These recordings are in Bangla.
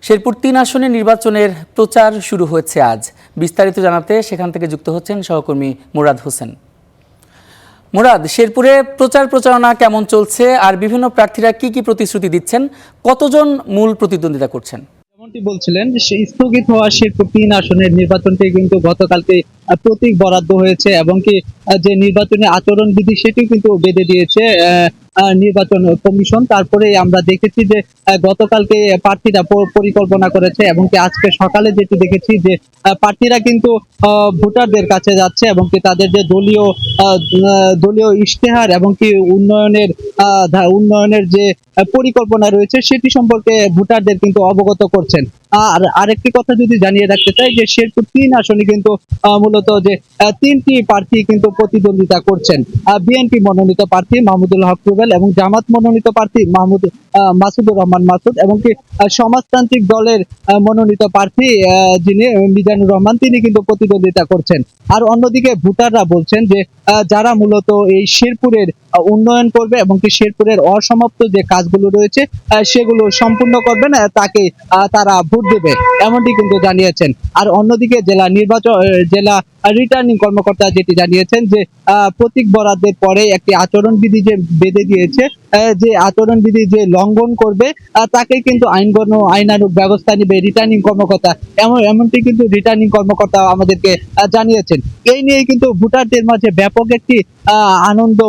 শেরপুর ৩ আসনে নির্বাচনের প্রচার শুরু হয়েছে আজ। বিস্তারিত জানাতে সেখান থেকে যুক্ত হচ্ছেন সহকর্মী মুরাদ হোসেন। মুরাদ, শেরপুরে প্রচারণা কেমন চলছে আর বিভিন্ন প্রার্থীরা কি কি প্রতিশ্রুতি দিচ্ছেন, কতজন মূল প্রতিদ্বন্দ্বিতা করছেন? যেমনটি বলছিলেন যে স্থগিত হওয়া শেরপুর ৩ আসনের নির্বাচনটি কিন্তু গতকালকে প্রতীক বরাদ্দ হয়েছে এবং কি যে নির্বাচনী আচরণ বিধি সেটিও কিন্তু বেঁধে দিয়েছে নির্বাচন কমিশন। তারপরে আমরা দেখেছি যে গতকালকে প্রার্থীরা পরিকল্পনা করেছে এবং কি আজকে সকালে যেটি দেখেছি যে প্রার্থীরা কিন্তু ভোটারদের কাছে যাচ্ছে এবং কি তাদের যে দলীয় ইশতেহার এবং কি উন্নয়নের যে পরিকল্পনা রয়েছে সেটি সম্পর্কে ভোটারদের কিন্তু অবগত করছেন। আর আরেকটি কথা যদি জানিয়ে রাখতে চাই যে শেরপুর ৩ আসনে কিন্তু মূলত যে ৩টি প্রার্থী কিন্তু প্রতিদ্বন্দ্বিতা করছেন। বিএনপি মনোনীত প্রার্থী মাহমুদুল হক রুবেল এবং জামাত মনোনীত প্রার্থী মাসুদুর রহমান মাসুদ এবং কি সমাজতান্ত্রিক দলের মনোনীত প্রার্থী যিনি মিজানুর রহমান তিনি কিন্তু প্রতিদ্বন্দ্বিতা করছেন। আর অন্যদিকে ভোটাররা বলছেন যে যারা মূলত এই শেরপুরের উন্নয়ন করবে এবং কি শেরপুরের অসমাপ্ত যে কাজগুলো রয়েছে সেগুলো সম্পূর্ণ করবেন তাকে তারা ভোট দেবে, এমনটি কিন্তু জানিয়েছেন। আর অন্যদিকে জেলা রিটার্নিং কর্মকর্তা যেটি জানিয়েছেন যে প্রতীক বরাদ্দের পরে একটি আচরণবিধি যে বেঁধে দিয়েছে, যে আচরণবিধি যে লঙ্ঘন করবে তাকে কিন্তু আইনানুগ ব্যবস্থা নেবে রিটার্নিং কর্মকর্তা, এমনটি কিন্তু রিটার্নিং কর্মকর্তা আমাদেরকে জানিয়েছেন। এই নিয়ে কিন্তু ভোটারদের মাঝে ব্যাপক একটি আনন্দ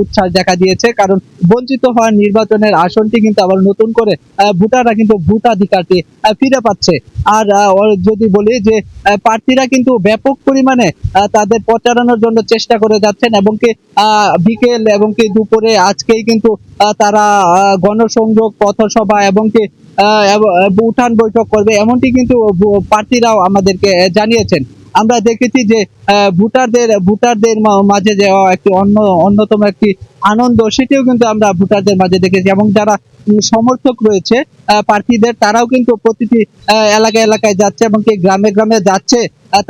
উচ্ছ্বাস দেখা দিয়েছে, কারণ বঞ্চিত হওয়া নির্বাচনের আসনটি কিন্তু আবার নতুন করে ভোটাররা কিন্তু ভোটাধিকারটি ফিরে পাচ্ছে। আর যদি বলি যে প্রার্থীরা কিন্তু ব্যাপক পরিমাণে তাদের প্রচারণার জন্য চেষ্টা করে যাচ্ছেন এবং কি বিকেল এবং কি দুপুরে আজকেই কিন্তু তারা গণসংযোগ পথসভা এবং কি উঠান বৈঠক করবে, এমনটি কিন্তু প্রার্থীরাও আমাদেরকে জানিয়েছেন। আমরা দেখেছি যে ভোটারদের মাঝে যে একটি অন্যতম একটি আনন্দ সেটিও কিন্তু আমরা ভোটারদের মাঝে দেখেছি এবং যারা সমর্থক রয়েছে প্রার্থীদের তারাও কিন্তু প্রতিটি এলাকায় যাচ্ছে এবং কি গ্রামে গ্রামে যাচ্ছে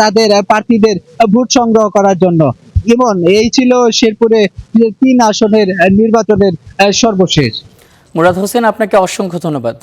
তাদের প্রার্থীদের ভোট সংগ্রহ করার জন্য। ইমন, এই ছিল শেরপুরে ৩ আসনের নির্বাচনের সর্বশেষ। মুরাদ হোসেন, আপনাকে অসংখ্য ধন্যবাদ।